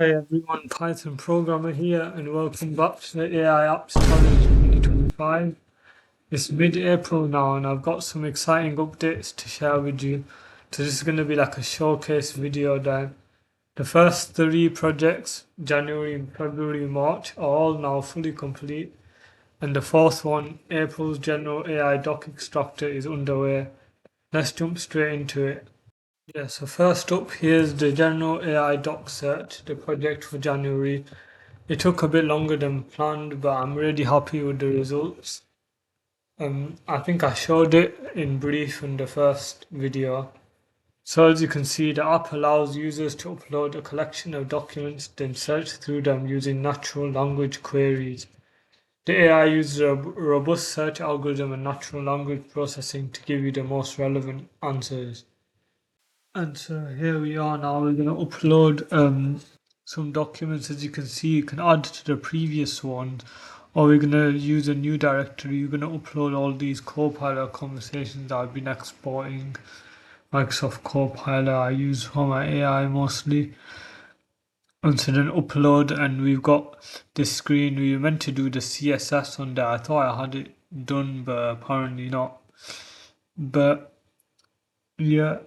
Hey everyone, Python programmer here and welcome back to the AI Apps Challenge 2025. It's mid-April now and I've got some exciting updates to share with you. So this is going to be like a showcase video then. The first three projects, January, February, March, are all now fully complete. And the fourth one, April's general AI Doc Extractor, is underway. Let's jump straight into it. Yeah, so first up, here's the general AI doc search, the project for January. It took a bit longer than planned, but I'm really happy with the results. I think I showed it in brief in the first video. So as you can see, the app allows users to upload a collection of documents, then search through them using natural language queries. The AI uses a robust search algorithm and natural language processing to give you the most relevant answers. And so here we are now. We're going to upload some documents. As you can see, you can add to the previous ones, or we're going to use a new directory. You're going to upload all these Copilot conversations that I've been exporting. Microsoft Copilot I use for my AI mostly. And so then upload, and we've got this screen. We were meant to do the CSS on there. I thought I had it done, but apparently not. But yeah.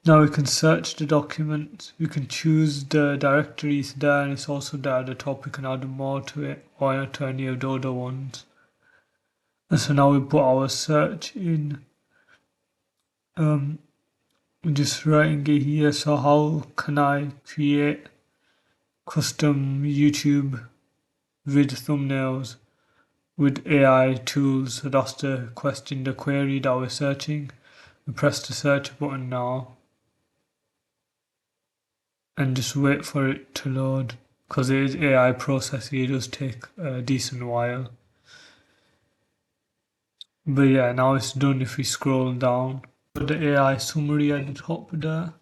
Now we can search the document, we can choose the directories there, and it's also there at the top. We can add more to it or to any of the other ones. And so now we put our search in. I'm just writing it here. So how can I create custom YouTube with thumbnails with AI tools? So that's the question, the query that we're searching. We press the search button now. And just wait for it to load, because it is AI processing. It does take a decent while. But yeah, now it's done. If we scroll down, got the AI summary at the top there.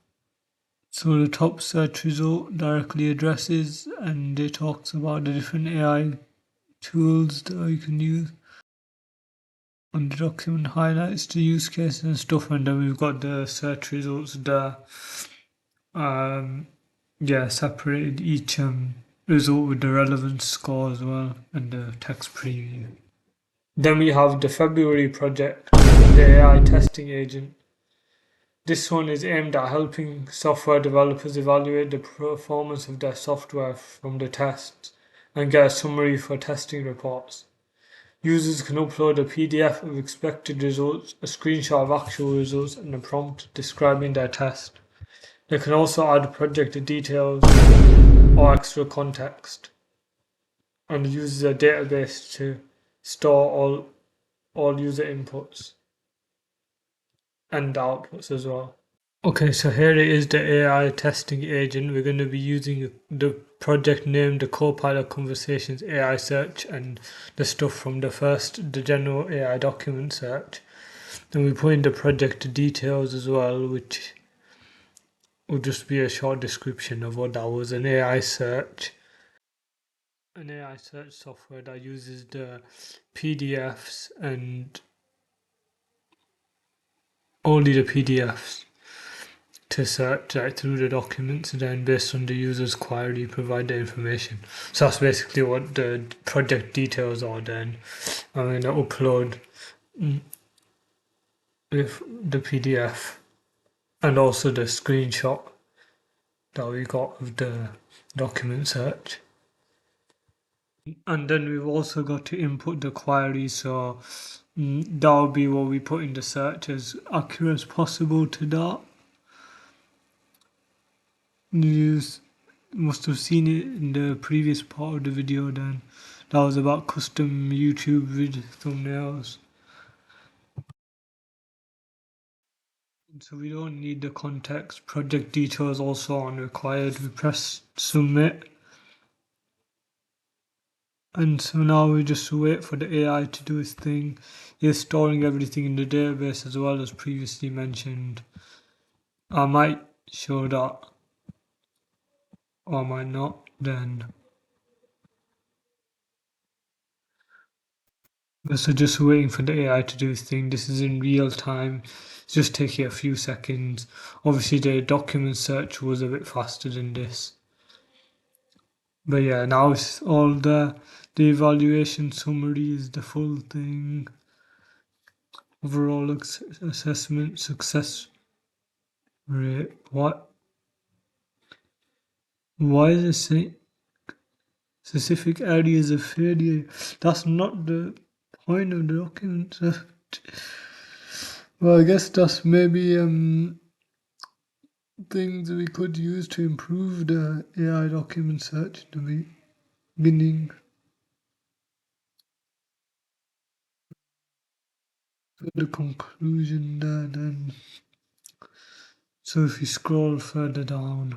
So the top search result directly addresses, and it talks about the different AI tools that you can use. And the document highlights the use cases and stuff, and then we've got the search results there. Yeah, separated each result with the relevance score as well, and the text preview. Then we have the February project, the AI testing agent. This one is aimed at helping software developers evaluate the performance of their software from the tests and get a summary for testing reports. Users can upload a PDF of expected results, a screenshot of actual results, and a prompt describing their test. They can also add project details or extra context, and use a database to store all user inputs and outputs as well. Okay, so here it is, the AI testing agent. We're going to be using the project name, the Copilot Conversations AI search, and the stuff from the general AI document search. Then we put in the project details as well, which will just be a short description of what that was, an AI search. An AI search software that uses the PDFs and only the PDFs to search through the documents, and then based on the user's query provide the information. So that's basically what the project details are. Then I'm going to upload with the PDF and also the screenshot that we got of the document search. And then we've also got to input the query, so that'll be what we put in the search as accurate as possible to that. You must have seen it in the previous part of the video then. That was about custom YouTube with thumbnails. So we don't need the context. Project details also aren't required. We press submit. And so now we just wait for the AI to do its thing. It's storing everything in the database as well as previously mentioned. I might show that, or I might not then. So just waiting for the AI to do its thing. This is in real time. It's just taking a few seconds. Obviously the document search was a bit faster than this. But yeah, now it's all the evaluation summary is the full thing. Overall assessment success rate. What? Why is it saying specific areas of failure? That's not the point of the document. Well, I guess that's maybe things we could use to improve the AI document search in the beginning. The conclusion there then. So if you scroll further down,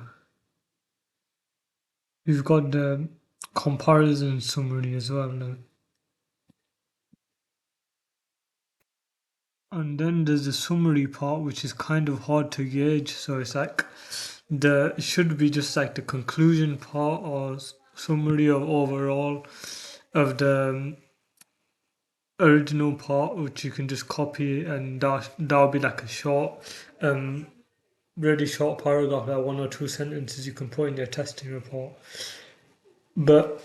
we've got the comparison summary as well now. And then there's the summary part, which is kind of hard to gauge. So it's like it should be just like the conclusion part or summary of overall of the original part, which you can just copy, and that'll be like a short, really short paragraph, like 1 or 2 sentences you can put in your testing report. But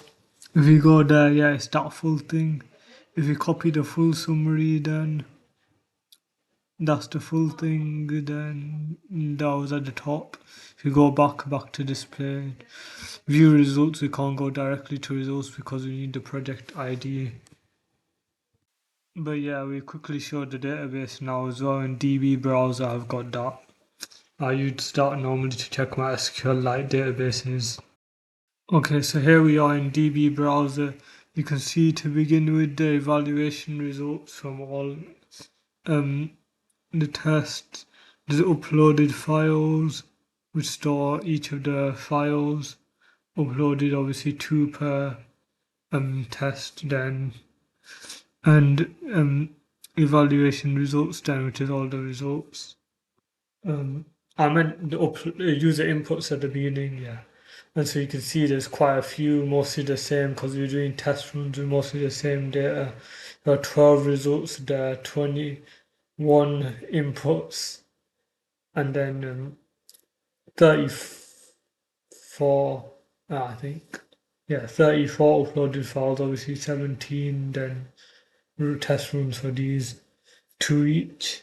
if you go there, yeah, it's that full thing. If you copy the full summary, then that's the full thing. Then that was at the top. If you go back to display, view results, we can't go directly to results because we need the project ID. But yeah, we quickly showed the database now as well. In DB browser, I've got that. I use that normally to check my SQLite databases. Okay, so here we are in DB browser. You can see to begin with the evaluation results from all the tests. There's uploaded files, which store each of the files. Uploaded obviously 2 per test then, and evaluation results then, which is all the results. I meant the user inputs at the beginning, yeah. And so you can see there's quite a few, mostly the same, because we're doing test runs with mostly the same data. There are 12 results there, 21 inputs, and then 34, I think. Yeah, 34 uploaded files, obviously 17, then test runs for these, 2 each.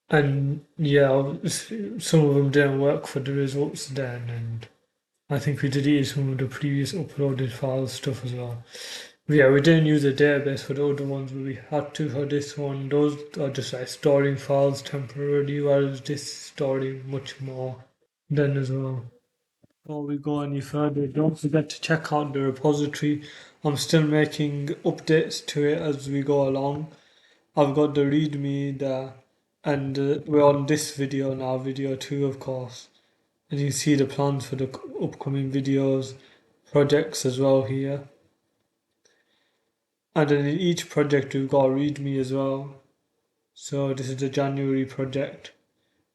And yeah, some of them didn't work for the results then, and I think we deleted some of the previous uploaded files stuff as well. But yeah, we didn't use a database for the other ones, but we had to for this one. Those are just like storing files temporarily, whereas this is storing much more then as well. Before we go any further, don't forget to check out the repository. I'm still making updates to it as we go along. I've got the README there, and we're on this video now, video 2 of course. And you can see the plans for the upcoming videos, projects as well here. And then in each project we've got a README as well. So this is the January project.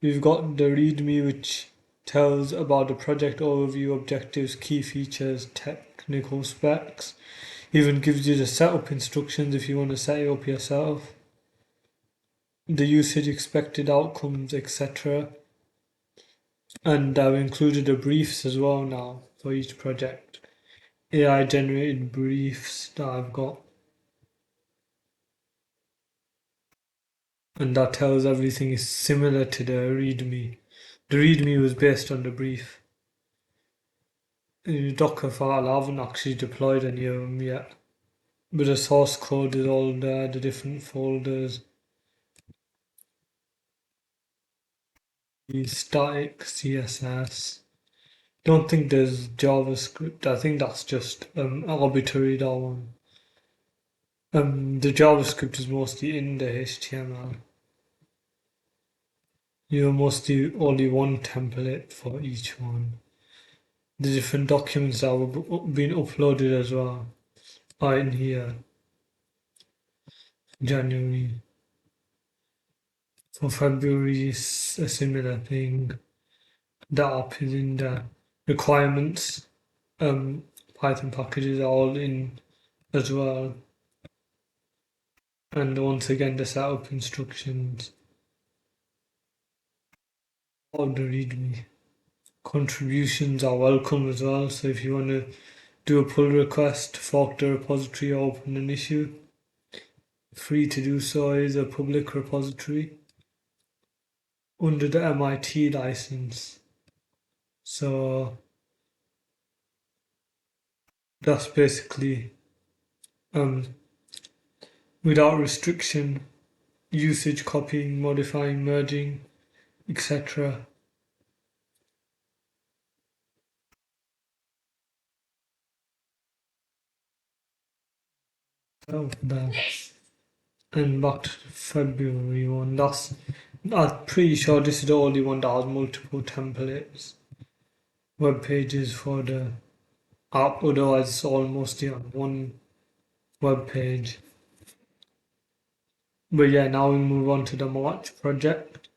We've got the README which tells about the project overview, objectives, key features, technical specs. Even gives you the setup instructions if you want to set it up yourself. The usage expected outcomes, etc. And I've included the briefs as well now for each project. AI generated briefs that I've got. And that tells everything is similar to the README. The README was based on the brief. In the Docker file, I haven't actually deployed any of them yet. But the source code is all there, the different folders. The static CSS. Don't think there's JavaScript. I think that's just arbitrary, that one. The JavaScript is mostly in the HTML. You have mostly only one template for each one. The different documents that have been uploaded as well are in here. January. For February is a similar thing. The app is in the requirements. Python packages are all in as well. And once again the setup instructions. All the README. contributions are welcome as well. So if you want to do a pull request, fork the repository, or open an issue, free to do so. Is a public repository under the MIT license. So that's basically without restriction, usage, copying, modifying, merging, etc. So that's and back to the February one. I'm pretty sure this is the only one that has multiple templates, web pages for the app. Otherwise, it's all mostly on one web page. But yeah, now we move on to the March project.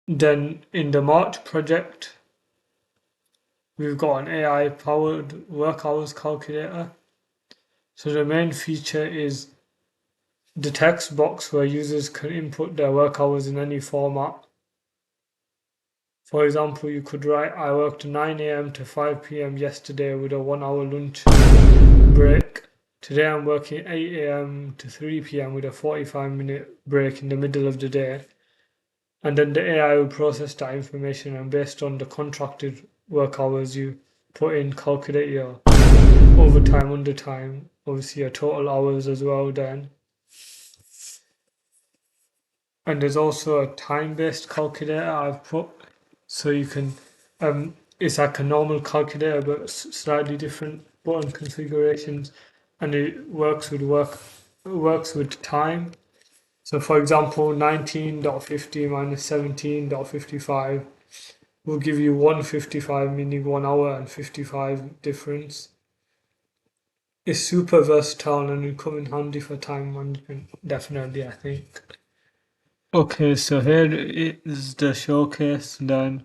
Then in the March project, we've got an AI powered work hours calculator. So the main feature is the text box where users can input their work hours in any format. For example, you could write, I worked 9 a.m. to 5 p.m. yesterday with a 1 hour lunch break. Today I'm working 8 a.m. to 3 p.m. with a 45-minute break in the middle of the day. And then the AI will process that information, and based on the contracted work hours you put in, calculate your overtime, undertime, obviously your total hours as well then. And there's also a time-based calculator I've put, so you can, it's like a normal calculator but slightly different button configurations, and it works with time. So for example, 19.50 minus 17.55 will give you 155, meaning 1 hour and 55 difference. It's super versatile and will come in handy for time management, definitely, I think. Okay, so here is the showcase. Then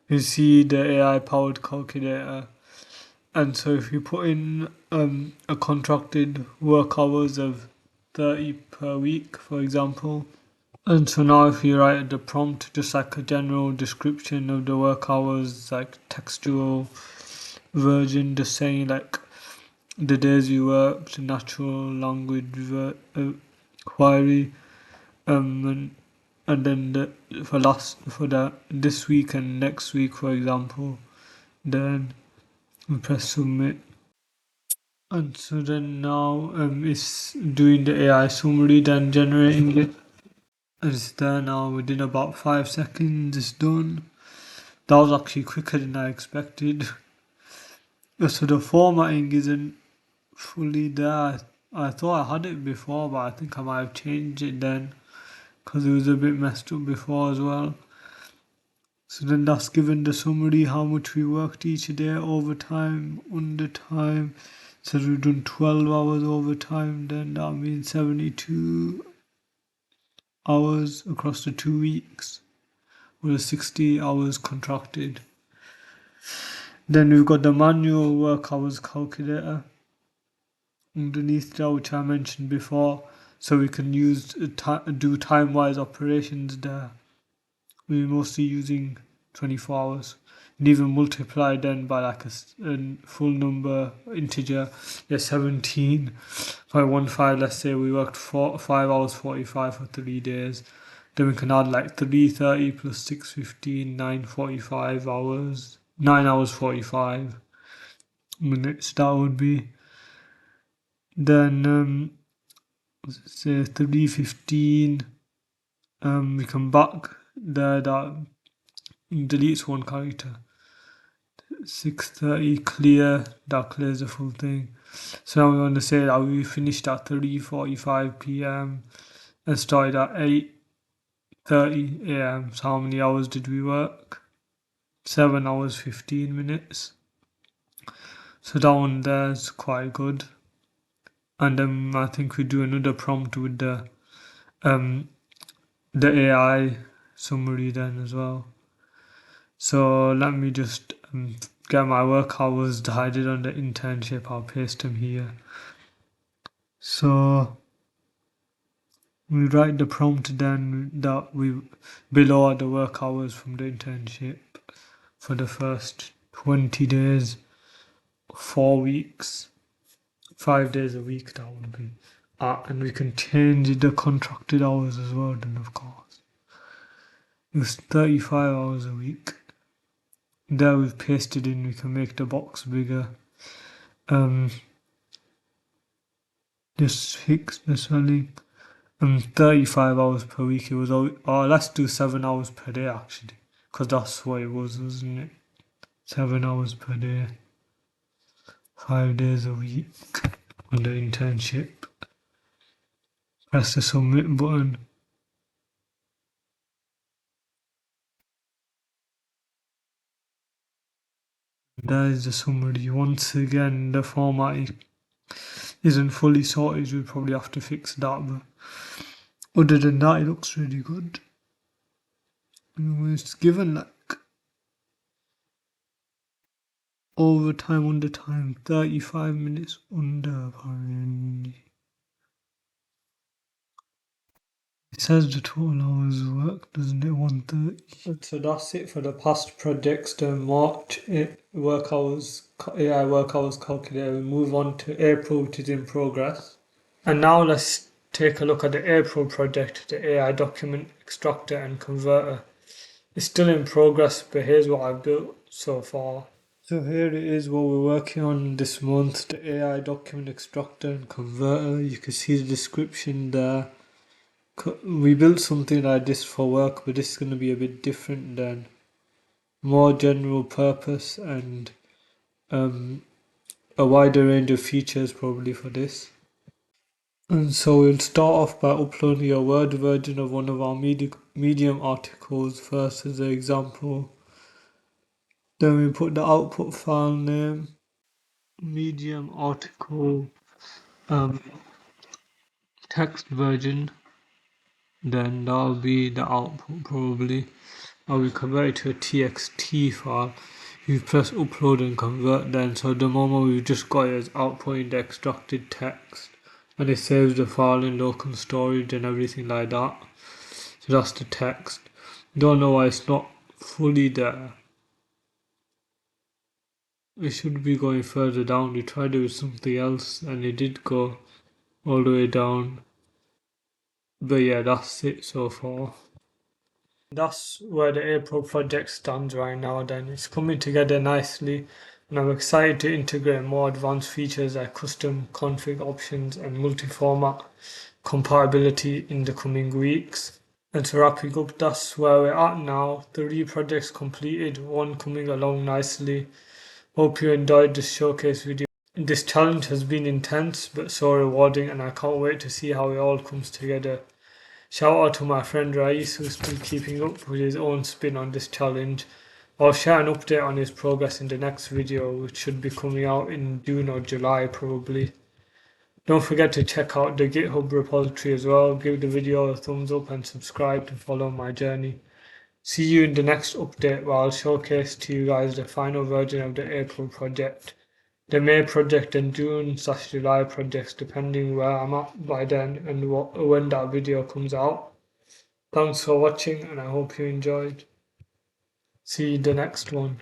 you see the AI powered calculator. And so if you put in a contracted work hours of 30 per week, for example, and so now if you write the prompt, just like a general description of the work hours, like textual version, just saying like the days you worked, natural language query, and then this week and next week, for example, then we press submit. And so then now it's doing the AI summary, then generating it. And it's there now within about 5 seconds. It's done. That was actually quicker than I expected. So the formatting isn't fully there. I thought I had it before, but I think I might have changed it then because it was a bit messed up before as well. So then that's given the summary how much we worked each day, overtime, undertime. So we've done 12 hours overtime, then that means 72 hours across the 2 weeks with 60 hours contracted. Then we've got the manual work hours calculator underneath there, which I mentioned before, so we can do time-wise operations there. We're mostly using 24 hours, and even multiply then by like a full number integer. Yeah, 17.15. Let's say we worked 5 hours 45 for 3 days. Then we can add like 330 plus 615, 945 hours, 9 hours 45 minutes. That would be. Then say 315. We come back there. That deletes one character. 6:30 clear, that clears the full thing. So now we want to say that we finished at 3:45 p.m. and started at 8:30 a.m. So how many hours did we work? 7 hours 15 minutes. So that one there is quite good. And then I think we do another prompt with the AI summary then as well. So let me just get my work hours that I did on the internship. I'll paste them here. So we write the prompt then that we below are the work hours from the internship. for the first 20 days, 4 weeks, 5 days a week that would be. And we can change the contracted hours as well then of course. It was 35 hours a week. There we've pasted in, we can make the box bigger. Just fix the spelling. 35 hours per week it was, let's do 7 hours per day actually, because that's what it was, wasn't it? 7 hours per day, 5 days a week on the internship. Press the submit button. There is the summary. Once again, the formatting isn't fully sorted, we'll probably have to fix that, but other than that it looks really good. It's given like overtime under time, 35 minutes under apparently. It says the total hours work, doesn't it? 130. So that's it for the past projects. The March work hours, AI work hours calculator. We move on to April, which is in progress. And now let's take a look at the April project, the AI Document Extractor and Converter. It's still in progress, but here's what I've built so far. So here it is what we're working on this month, the AI Document Extractor and Converter. You can see the description there. We built something like this for work, but this is going to be a bit different than more general purpose and a wider range of features probably for this. And so we'll start off by uploading a Word version of one of our Medium articles first as an example. Then we put the output file name, Medium article, text version. Then that'll be the output probably. Or we convert it to a txt file. You press upload and convert then. So at the moment we've just got it as output in the extracted text. And it saves the file in local storage and everything like that. So that's the text. Don't know why it's not fully there. It should be going further down. We tried it with something else and it did go all the way down. But yeah, that's it so far. That's where the April project stands right now then. It's coming together nicely and I'm excited to integrate more advanced features like custom config options and multi-format compatibility in the coming weeks. And to wrapping up, that's where we're at now. 3 projects completed, 1 coming along nicely. Hope you enjoyed this showcase video. This challenge has been intense but so rewarding and I can't wait to see how it all comes together. Shout out to my friend Rais who's been keeping up with his own spin on this challenge. I'll share an update on his progress in the next video, which should be coming out in June or July probably. Don't forget to check out the GitHub repository as well. Give the video a thumbs up and subscribe to follow my journey. See you in the next update where I'll showcase to you guys the final version of the April project, the May project and June/July projects depending where I'm at by then and when that video comes out. Thanks for watching and I hope you enjoyed. See you in the next one.